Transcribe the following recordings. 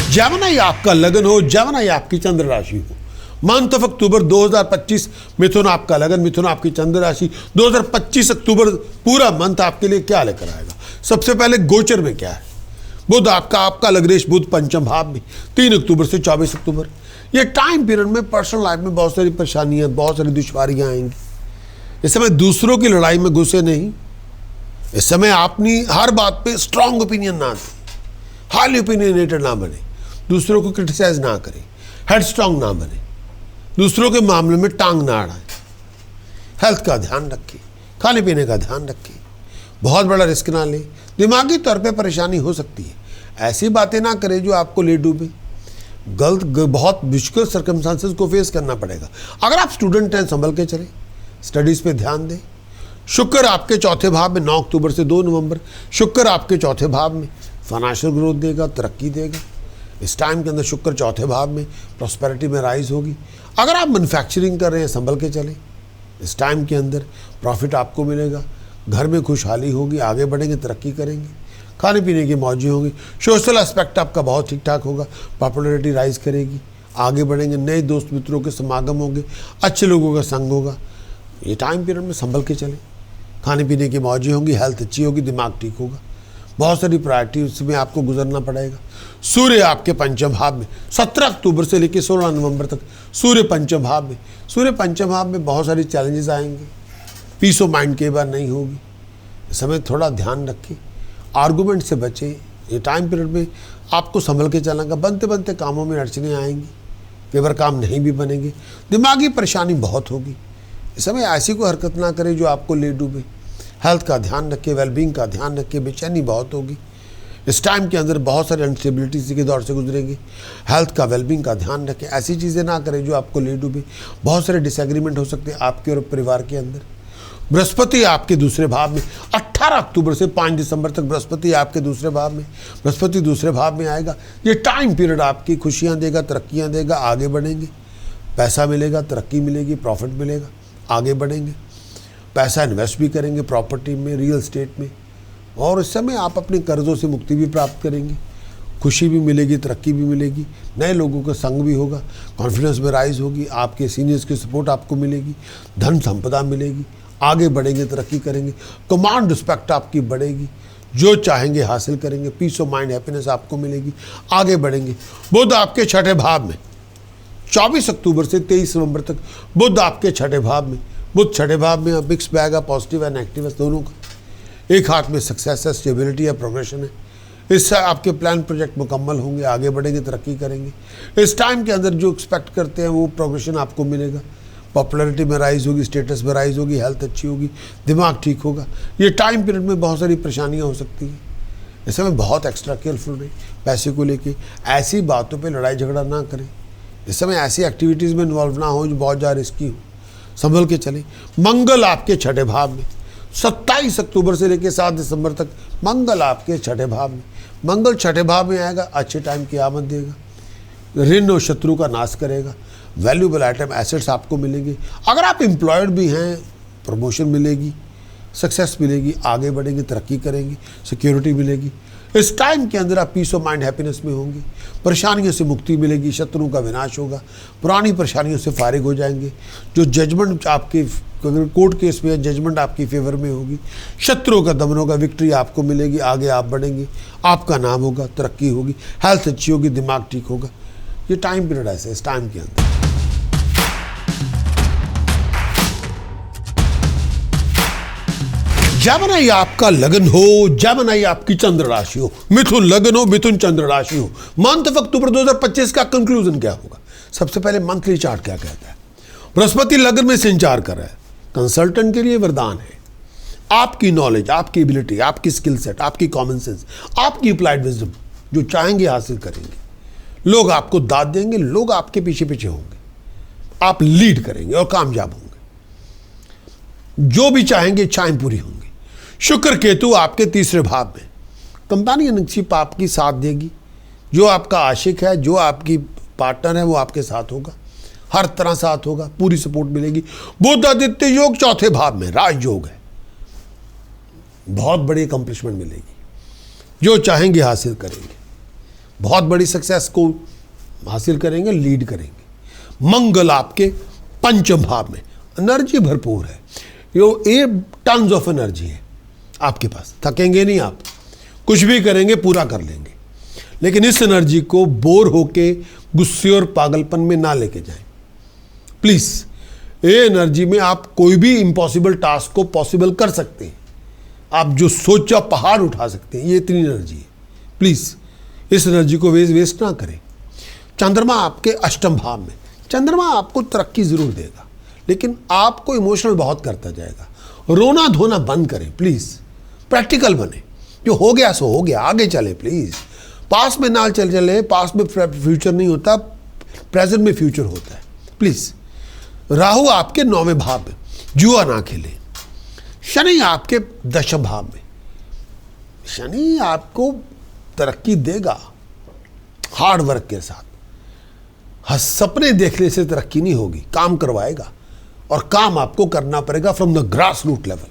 Gemini आपका लगन हो, जेमिनी आपकी चंद्र राशि हो। मंथ ऑफ अक्टूबर 2025 मिथुन आपका लगन, मिथुन आपकी चंद्र राशि। 2025 अक्टूबर पूरा मंथ आपके लिए क्या लेकर आएगा? सबसे पहले गोचर में क्या है? बुध आपका लग्नेश बुध पंचम भाव में 3 अक्टूबर से 24 अक्टूबर। ये टाइम पीरियड में पर्सनल लाइफ में बहुत सारी परेशानियां, बहुत सारी दुश्वारियां आएंगी। इस समय दूसरों की लड़ाई में घुसे नहीं। इस समय अपनी हर बात पे स्ट्रांग ओपिनियन ना दें, हाईली ओपिनियनेटेड ना बने, दूसरों को क्रिटिसाइज ना करें, हेड स्ट्रांग ना बने, दूसरों के मामले में टांग ना अड़ाएं। हेल्थ का ध्यान रखें, खाने पीने का ध्यान रखें, बहुत बड़ा रिस्क ना लें। दिमागी तौर पे परेशानी हो सकती है, ऐसी बातें ना करें जो आपको ले डूबे। बहुत मुश्किल सर्कमस्टांसेस को फेस करना पड़ेगा। अगर आप स्टूडेंट हैं, संभल के चलें, स्टडीज़ पे ध्यान दें। शुक्र आपके चौथे भाव में 9 अक्टूबर से 2 नवंबर, शुक्र आपके चौथे भाव में फाइनेंशियल ग्रोथ देगा, तरक्की देगा। इस टाइम के अंदर शुक्र चौथे भाव में प्रॉस्पेरिटी में राइज होगी। अगर आप मैन्युफैक्चरिंग कर रहे हैं, संभल के चलें। इस टाइम के अंदर प्रॉफिट आपको मिलेगा, घर में खुशहाली होगी, आगे बढ़ेंगे, तरक्की करेंगे, खाने पीने की मौजी होगी। सोशल एस्पेक्ट आपका बहुत ठीक ठाक होगा, पॉपुलैरिटी राइज करेगी, आगे बढ़ेंगे, नए दोस्त मित्रों के समागम होंगे, अच्छे लोगों का संग होगा। ये टाइम पीरियड में संभल के चलें, खाने पीने की मौजी होंगी, हेल्थ अच्छी होगी, दिमाग ठीक होगा। बहुत सारी प्रायोरिटीज में आपको गुजरना पड़ेगा। सूर्य आपके पंचम भाव में 17 अक्टूबर से लेकर 16 नवंबर तक सूर्य पंचम भाव में। सूर्य पंचम भाव में बहुत सारी चैलेंजेस आएंगे, पीस ऑफ माइंड कई बार नहीं होगी। इस समय थोड़ा ध्यान रखें, आर्गूमेंट से बचें। ये टाइम पीरियड में आपको संभल के चलना, बनते बनते कामों में अड़चने आएंगी, कई बार काम नहीं भी बनेंगे, दिमागी परेशानी बहुत होगी। इस समय ऐसी कोई हरकत ना करें जो आपको ले डूबे। हेल्थ का ध्यान रखें, वेलबींग का ध्यान रखें, बेचैनी बहुत होगी। इस टाइम के अंदर बहुत सारे अनस्टेबिलिटीज के दौर से गुजरेंगे। हेल्थ का वेलबींग का ध्यान रखें, ऐसी चीज़ें ना करें जो आपको ले डूबे। बहुत सारे डिसएग्रीमेंट हो सकते हैं आपके और परिवार के अंदर। बृहस्पति आपके दूसरे भाव में 18 अक्टूबर से 5 दिसंबर तक बृहस्पति आपके दूसरे भाव में, बृहस्पति दूसरे भाव में आएगा। ये टाइम पीरियड आपकी खुशियाँ देगा, तरक्कियाँ देगा, आगे बढ़ेंगे, पैसा मिलेगा, तरक्की मिलेगी, प्रॉफिट मिलेगा, आगे बढ़ेंगे, पैसा इन्वेस्ट भी करेंगे प्रॉपर्टी में, रियल एस्टेट में। और इस समय आप अपने कर्जों से मुक्ति भी प्राप्त करेंगे, खुशी भी मिलेगी, तरक्की भी मिलेगी, नए लोगों का संग भी होगा, कॉन्फिडेंस में राइज होगी, आपके सीनियर्स की सपोर्ट आपको मिलेगी, धन संपदा मिलेगी, आगे बढ़ेंगे, तरक्की करेंगे, कमांड रिस्पेक्ट आपकी बढ़ेगी, जो चाहेंगे हासिल करेंगे, पीस ऑफ माइंड हैप्पीनेस आपको मिलेगी, आगे बढ़ेंगे। बुध आपके छठे भाव में 24 अक्टूबर से 23 नवंबर तक बुध आपके छठे भाव में। बुध छठे भाव में मिक्स बैग है, पॉजिटिव है, नेगेटिव है, दोनों का। एक हाथ में सक्सेस है, स्टेबिलिटी है, प्रोग्रेशन है। इससे आपके प्लान प्रोजेक्ट मुकम्मल होंगे, आगे बढ़ेंगे, तरक्की करेंगे। इस टाइम के अंदर जो एक्सपेक्ट करते हैं वो प्रोग्रेशन आपको मिलेगा, पॉपुलैरिटी में राइज होगी, स्टेटस में राइज होगी, हेल्थ अच्छी होगी, दिमाग ठीक होगा। ये टाइम पीरियड में बहुत सारी परेशानियाँ हो सकती हैं। इस समय बहुत एक्स्ट्रा केयरफुल रहें, पैसे को लेके ऐसी बातों पे लड़ाई झगड़ा ना करें। इस समय ऐसी एक्टिविटीज़ में इन्वॉल्व ना हो जो बहुत ज़्यादा रिस्की हो, संभल के चलें। मंगल आपके छठे भाव में 27 अक्टूबर से लेकर 7 दिसंबर तक मंगल आपके छठे भाव में। मंगल छठे भाव में आएगा, अच्छे टाइम की आमद देगा, ऋण और शत्रु का नाश करेगा, वैल्यूएबल आइटम एसेट्स आपको मिलेंगे। अगर आप एम्प्लॉयड भी हैं, प्रमोशन मिलेगी, सक्सेस मिलेगी, आगे बढ़ेंगे, तरक्की करेंगे, सिक्योरिटी मिलेगी। इस टाइम के अंदर आप पीस ऑफ माइंड हैप्पीनेस में होंगे, परेशानियों से मुक्ति मिलेगी, शत्रुओं का विनाश होगा, पुरानी परेशानियों से फारिग हो जाएंगे। जो जजमेंट आपके कोर्ट केस में है, जजमेंट आपकी फेवर में होगी, शत्रुओं का दमन होगा, विक्ट्री आपको मिलेगी, आगे आप बढ़ेंगे, आपका नाम होगा, तरक्की होगी, हेल्थ अच्छी होगी, दिमाग ठीक होगा। ये टाइम पीरियड ऐसे इस टाइम के अंदर। जेमिनी आपका लगन हो, जेमिनी आपकी चंद्र राशि हो, मिथुन लगन हो, मिथुन चंद्र राशि हो। मंथ ऑफ अक्टूबर 2025 का कंक्लूजन क्या होगा? सबसे पहले मंथली चार्ट क्या कहता है? बृहस्पति लगन में संचार कर रहा है, कंसल्टेंट के लिए वरदान है। आपकी नॉलेज, आपकी एबिलिटी, आपकी स्किल सेट, आपकी कॉमन सेंस, आपकी अप्लाइड विजडम, जो चाहेंगे हासिल करेंगे। लोग आपको दाद देंगे, लोग आपके पीछे पीछे होंगे, आप लीड करेंगे और कामयाब होंगे। जो भी चाहेंगे इच्छाएं पूरी होंगी। शुक्र केतु आपके तीसरे भाव में, कंपेनियनशिप आपकी साथ देगी। जो आपका आशिक है, जो आपकी पार्टनर है, वो आपके साथ होगा, हर तरह साथ होगा, पूरी सपोर्ट मिलेगी। बुध आदित्य योग चौथे भाव में, राजयोग है, बहुत बड़ी अकम्प्लिशमेंट मिलेगी, जो चाहेंगे हासिल करेंगे। बहुत बड़ी सक्सेस को हासिल करेंगे, लीड करेंगे। मंगल आपके पंचम भाव में, एनर्जी भरपूर है, यो 8 टन्स ऑफ एनर्जी है आपके पास, थकेंगे नहीं आप, कुछ भी करेंगे पूरा कर लेंगे। लेकिन इस एनर्जी को बोर होके गुस्से और पागलपन में ना लेके जाएं प्लीज। ये एनर्जी में आप कोई भी इम्पॉसिबल टास्क को पॉसिबल कर सकते हैं, आप जो सोचा पहाड़ उठा सकते हैं, ये इतनी एनर्जी है। प्लीज इस एनर्जी को वेस्ट ना करें। चंद्रमा आपके अष्टम भाव में, चंद्रमा आपको तरक्की जरूर देगा, लेकिन आपको इमोशनल बहुत करता जाएगा। रोना धोना बंद करें प्लीज, प्रैक्टिकल बने, जो हो गया सो हो गया, आगे चले प्लीज। पास में ना चले, पास में फ्यूचर नहीं होता, प्रेजेंट में फ्यूचर होता है प्लीज। राहु आपके 9वें भाव में, जुआ ना खेलें। शनि आपके 10वें भाव में, शनि आपको तरक्की देगा हार्ड वर्क के साथ। सपने देखने से तरक्की नहीं होगी, काम करवाएगा, और काम आपको करना पड़ेगा from the grass root level,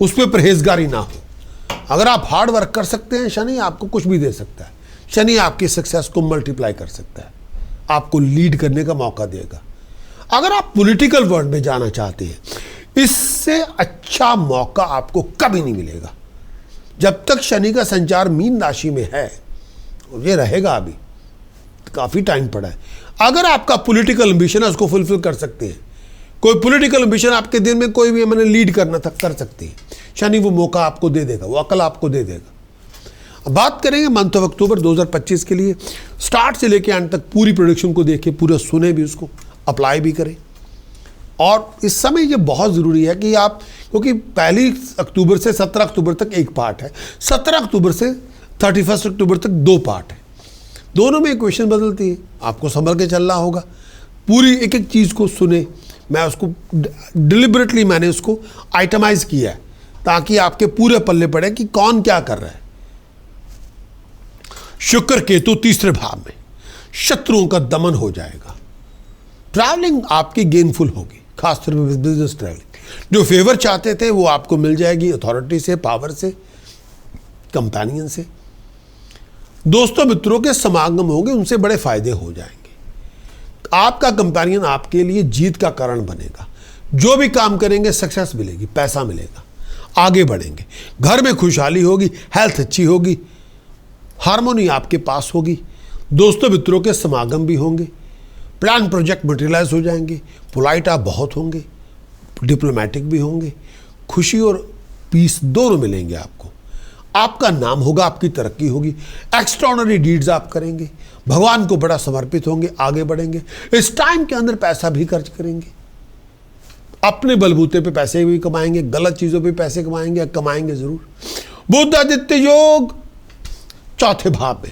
उस पर परहेजगारी ना हो। अगर आप हार्ड वर्क कर सकते हैं, शनि आपको कुछ भी दे सकता है। शनि आपकी सक्सेस को मल्टीप्लाई कर सकता है, आपको लीड करने का मौका देगा। अगर आप पॉलिटिकल वर्ल्ड में जाना चाहते हैं, इससे अच्छा मौका आपको कभी नहीं मिलेगा। जब तक शनि का संचार मीन राशि में है, ये रहेगा, अभी काफी टाइम पड़ा है। अगर आपका पॉलिटिकल एम्बिशन है, उसको फुलफिल कर सकते हैं। कोई पॉलिटिकल एम्बिशन आपके दिन में कोई भी मैंने लीड करना था, कर सकते हैं। शनि वो मौका आपको दे देगा, वो अकल आपको दे देगा। अब बात करेंगे मंथ ऑफ अक्टूबर 2025 के लिए, स्टार्ट से लेकर एंड तक पूरी प्रोडिक्शन को देखें, पूरा सुने भी, उसको अप्लाई भी करें। और इस समय ये बहुत ज़रूरी है कि आप, क्योंकि 1 अक्टूबर से 17 अक्टूबर तक एक पार्ट है, 17 अक्टूबर से 31 अक्टूबर तक 2 पार्ट है, दोनों में इक्वेशन बदलती है, आपको संभल के चलना होगा। पूरी एक एक चीज़ को सुने, मैं उसको डिलिबरेटली मैंने उसको आइटमाइज किया है, ताकि आपके पूरे पल्ले पड़े कि कौन क्या कर रहा है। शुक्र केतु 3रे भाव में, शत्रुओं का दमन हो जाएगा। ट्रैवलिंग आपकी गेनफुल होगी, खासतौर पर बिजनेस ट्रैवलिंग। जो फेवर चाहते थे वो आपको मिल जाएगी, अथॉरिटी से, पावर से, कंपेनियन से। दोस्तों मित्रों के समागम होंगे, उनसे बड़े फायदे हो जाएंगे। आपका कंपेनियन आपके लिए जीत का कारण बनेगा। जो भी काम करेंगे सक्सेस मिलेगी, पैसा मिलेगा, आगे बढ़ेंगे, घर में खुशहाली होगी, हेल्थ अच्छी होगी, हार्मोनी आपके पास होगी। दोस्तों मित्रों के समागम भी होंगे, प्लान प्रोजेक्ट मटेरियलाइज हो जाएंगे, पोलाइट आप बहुत होंगे, डिप्लोमेटिक भी होंगे, खुशी और पीस दोनों मिलेंगे आपको। आपका नाम होगा, आपकी तरक्की होगी, एक्स्ट्राऑर्डिनरी डीड्स आप करेंगे, भगवान को बड़ा समर्पित होंगे, आगे बढ़ेंगे। इस टाइम के अंदर पैसा भी खर्च करेंगे, अपने बलबूते पे पैसे भी कमाएंगे, गलत चीजों पे पैसे कमाएंगे, कमाएंगे जरूर। बुध आदित्य योग 4थे भाव में,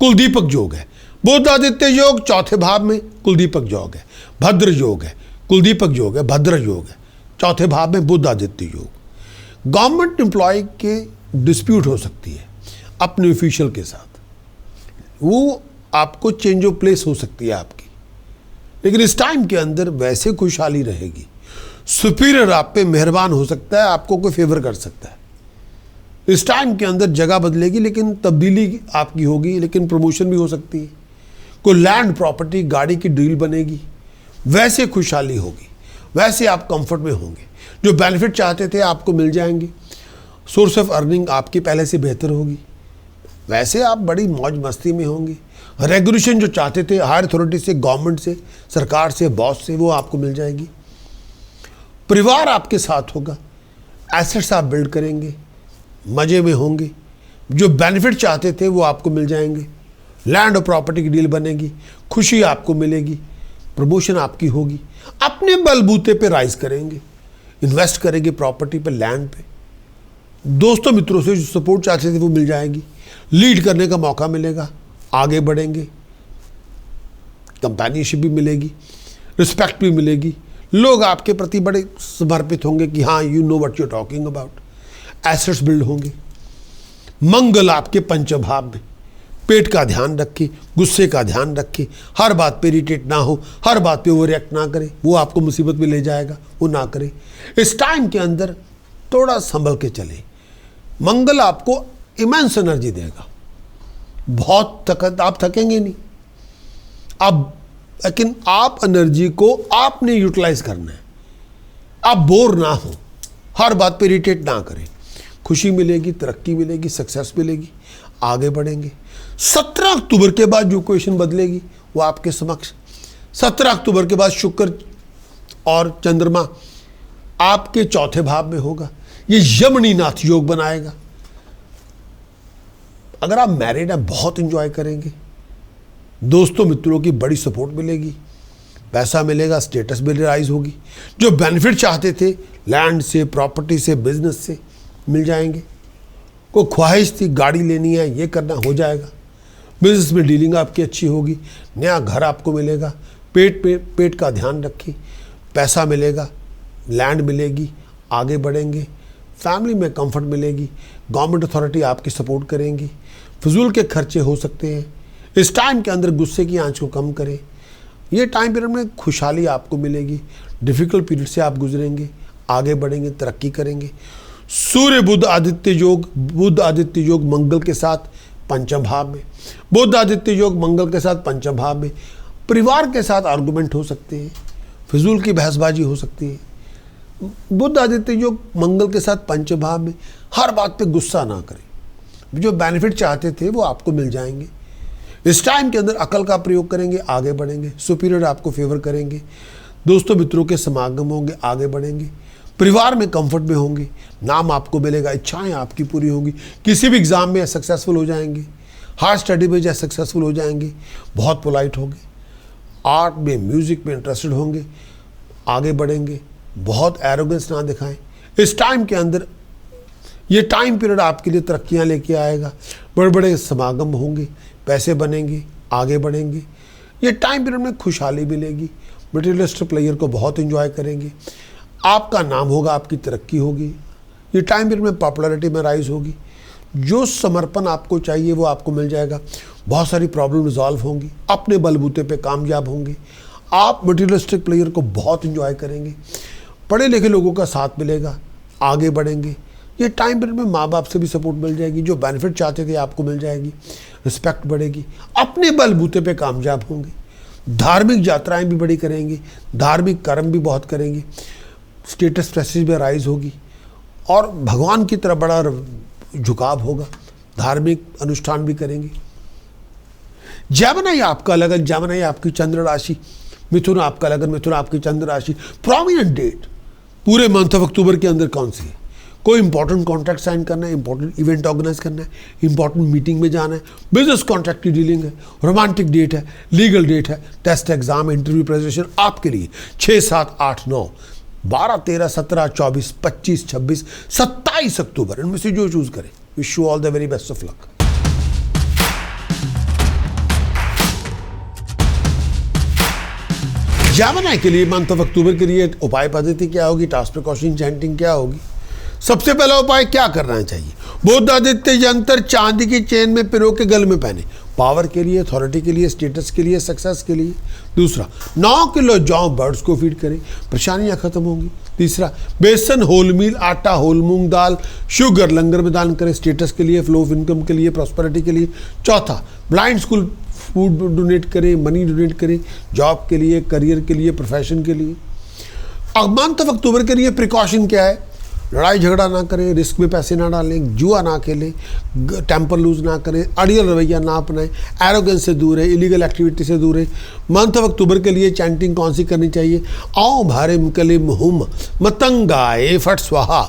कुलदीपक योग है। बुध आदित्य योग 4थे भाव में कुलदीपक योग है, भद्र योग है, कुलदीपक योग है, भद्र योग है, 4थे भाव में बुध आदित्य योग। गवर्नमेंट एम्प्लॉय के डिस्प्यूट हो सकती है अपने ऑफिशियल के साथ, वो आपको चेंज ऑफ प्लेस हो सकती है आपकी, लेकिन इस टाइम के अंदर वैसे खुशहाली रहेगी। सुपीरियर आप पे मेहरबान हो सकता है, आपको कोई फेवर कर सकता है। इस टाइम के अंदर जगह बदलेगी, लेकिन तब्दीली आपकी होगी, लेकिन प्रमोशन भी हो सकती है। कोई लैंड प्रॉपर्टी गाड़ी की डील बनेगी, वैसे खुशहाली होगी, वैसे आप कंफर्ट में होंगे। जो बेनिफिट चाहते थे आपको मिल जाएंगे, सोर्स ऑफ अर्निंग आपकी पहले से बेहतर होगी, वैसे आप बड़ी मौज मस्ती में होंगे। रेगुलेशन जो चाहते थे हायर अथॉरिटी से, गवर्नमेंट से, सरकार से, बॉस से, वो आपको मिल जाएगी। परिवार आपके साथ होगा, एसेट्स आप बिल्ड करेंगे, मज़े में होंगे। जो बेनिफिट चाहते थे वो आपको मिल जाएंगे, लैंड और प्रॉपर्टी की डील बनेगी, खुशी आपको मिलेगी, प्रमोशन आपकी होगी, अपने बलबूते पे राइज करेंगे, इन्वेस्ट करेंगे प्रॉपर्टी पे, लैंड पे। दोस्तों मित्रों से जो सपोर्ट चाहते थे वो मिल जाएगी, लीड करने का मौका मिलेगा, आगे बढ़ेंगे, कंपेनियनशिप भी मिलेगी, रिस्पेक्ट भी मिलेगी, लोग आपके प्रति बड़े समर्पित होंगे कि हाँ you know what you talking about, assets build होंगे। मंगल आपके पंचम भाव में, पेट का ध्यान रखें, गुस्से का ध्यान रखें, हर बात पे इरिटेट ना हो, हर बात पे वो रिएक्ट ना करे, वो आपको मुसीबत में ले जाएगा, वो ना करे। इस टाइम के अंदर थोड़ा संभल के चले। मंगल आपको इमेंस एनर्जी देगा, बहुत आप थकेंगे नहीं। अब लेकिन आप एनर्जी को आपने यूटिलाइज करना है। आप बोर ना हो, हर बात पे इरिटेट ना करें। खुशी मिलेगी, तरक्की मिलेगी, सक्सेस मिलेगी, आगे बढ़ेंगे। 17 अक्टूबर के बाद जो क्वेश्चन बदलेगी वो आपके समक्ष। 17 अक्टूबर के बाद शुक्र और चंद्रमा आपके चौथे भाव में होगा। ये यमनीनाथ योग बनाएगा। अगर आप मैरिड हैं, बहुत एंजॉय करेंगे। दोस्तों मित्रों की बड़ी सपोर्ट मिलेगी, पैसा मिलेगा, स्टेटस भी राइज होगी। जो बेनिफिट चाहते थे लैंड से, प्रॉपर्टी से, बिजनेस से, मिल जाएंगे। कोई ख्वाहिश थी गाड़ी लेनी है, ये करना, हो जाएगा। बिजनेस में डीलिंग आपकी अच्छी होगी, नया घर आपको मिलेगा। पेट का ध्यान रखें, पैसा मिलेगा, लैंड मिलेगी, आगे बढ़ेंगे। फैमिली में कंफर्ट मिलेगी, गवर्नमेंट अथॉरिटी आपकी सपोर्ट करेंगी। फजूल के खर्चे हो सकते हैं। इस टाइम के अंदर गुस्से की आंच को कम करें। ये टाइम पीरियड में खुशहाली आपको मिलेगी। डिफिकल्ट पीरियड से आप गुजरेंगे, आगे बढ़ेंगे, तरक्की करेंगे। सूर्य बुध आदित्य योग मंगल के साथ पंचम भाव में। बुध आदित्य योग मंगल के साथ पंचम भाव में। परिवार के साथ आर्गुमेंट हो सकते हैं, फिजूल की बहसबाजी हो सकती है। बुध आदित्य योग मंगल के साथ पंचम भाव में। हर बात पे गुस्सा ना करें। जो बेनिफिट चाहते थे वो आपको मिल जाएंगे। इस टाइम के अंदर अकल का प्रयोग करेंगे, आगे बढ़ेंगे। सुपीरियर आपको फेवर करेंगे। दोस्तों मित्रों के समागम होंगे, आगे बढ़ेंगे। परिवार में कंफर्ट में होंगे, नाम आपको मिलेगा, इच्छाएं आपकी पूरी होंगी। किसी भी एग्जाम में सक्सेसफुल हो जाएंगे, हार्ड स्टडी में जैसे सक्सेसफुल हो जाएंगे। बहुत पोलाइट होंगे, आर्ट में, म्यूजिक में इंटरेस्टेड होंगे, आगे बढ़ेंगे। बहुत एरोगेंस ना दिखाएं। इस टाइम के अंदर ये टाइम पीरियड आपके लिए तरक्कियां लेके आएगा। बड़े बड़े समागम होंगे, पैसे बनेंगे, आगे बढ़ेंगे। ये टाइम पीरियड में खुशहाली मिलेगी। मटेरियलिस्टिक प्लेयर को बहुत एंजॉय करेंगे। आपका नाम होगा, आपकी तरक्की होगी। ये टाइम पीरियड में पॉपुलैरिटी में राइज होगी। जो समर्पण आपको चाहिए वो आपको मिल जाएगा। बहुत सारी प्रॉब्लम रिजॉल्व होंगी, अपने बलबूते पे कामयाब होंगे। आप मटेरियलिस्टिक प्लेयर को बहुत एंजॉय करेंगे। पढ़े लिखे लोगों का साथ मिलेगा, आगे बढ़ेंगे। ये टाइम पीरियड में माँ बाप से भी सपोर्ट मिल जाएगी। जो बेनिफिट चाहते थे आपको मिल जाएगी। रिस्पेक्ट बढ़ेगी, अपने बलबूते पे कामयाब होंगे। धार्मिक यात्राएं भी बड़ी करेंगे, धार्मिक कर्म भी बहुत करेंगे। स्टेटस प्रेस्टीज में राइज होगी और भगवान की तरफ बड़ा झुकाव होगा। धार्मिक अनुष्ठान भी करेंगे। जेमिनी आपका लगन, जेमिनी आपकी चंद्र राशि। मिथुन आपका लगन, मिथुन आपकी चंद्र राशि। प्रोमिनेंट डेट पूरे मंथ ऑफ अक्टूबर के अंदर कौन सी है? कोई इंपॉर्टेंट कॉन्ट्रैक्ट साइन करना है, इंपॉर्टेंट इवेंट ऑर्गेनाइज करना है, इंपॉर्टेंट मीटिंग में जाना है, बिजनेस कॉन्ट्रैक्ट की डीलिंग है, रोमांटिक डेट है, लीगल डेट है, टेस्ट एग्जाम, इंटरव्यू प्रेजेंटेशन आपके लिए 6, 7, 8, 9, 12, 13, 17, 24, 25, 26, 27 अक्टूबर, इनमें से जो चूज करें। Wish you all the very best of luck. Gemini के लिए मंथ ऑफ अक्टूबर के लिए उपाय पद्धति क्या होगी, टास्क प्रिकॉशन चैंटिंग क्या होगी? सबसे पहला उपाय क्या करना चाहिए? बुध आदित्य यंत्र चांदी की चेन में पिरो के गल में पहने। पावर के लिए, अथॉरिटी के लिए, स्टेटस के लिए, सक्सेस के लिए। दूसरा, 9 किलो जौ बर्ड्स को फीड करें, परेशानियां खत्म होंगी। तीसरा, बेसन, होल मील, आटा, होल मूंग दाल, शुगर लंगर में दान करें, स्टेटस के लिए, फ्लो ऑफ इनकम के लिए, प्रॉस्पेरिटी के लिए। चौथा, ब्लाइंड स्कूल फूड डोनेट करें, मनी डोनेट करें, जॉब के लिए, करियर के लिए, प्रोफेशन के लिए। अब मंथ ऑफ अक्टूबर के लिए प्रिकॉशन क्या है? लड़ाई झगड़ा ना करें, रिस्क में पैसे ना डालें, जुआ ना खेलें, टेम्पर लूज ना करें, अड़ियल रवैया ना अपनाएं, एरोगेंस से दूर है, इलीगल एक्टिविटी से दूर है। मंथ ऑफ अक्टूबर के लिए चैंटिंग कौन सी करनी चाहिए? ओम हरिम कलिम हुम मतंगाए फट स्वाहा।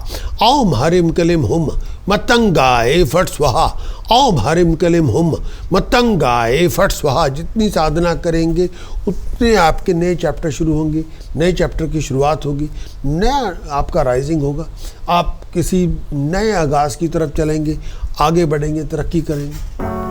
ओम हरिम कलिम हुम मतंगाए फट स्वाहा। ओम हरिम कलिम हुम मतंगाए फट स्वाहा। जितनी साधना करेंगे उतने आपके नए चैप्टर शुरू होंगे, नए चैप्टर की शुरुआत होगी, नया आपका राइजिंग होगा। आप किसी नए आगाज़ की तरफ चलेंगे, आगे बढ़ेंगे, तरक्की करेंगे।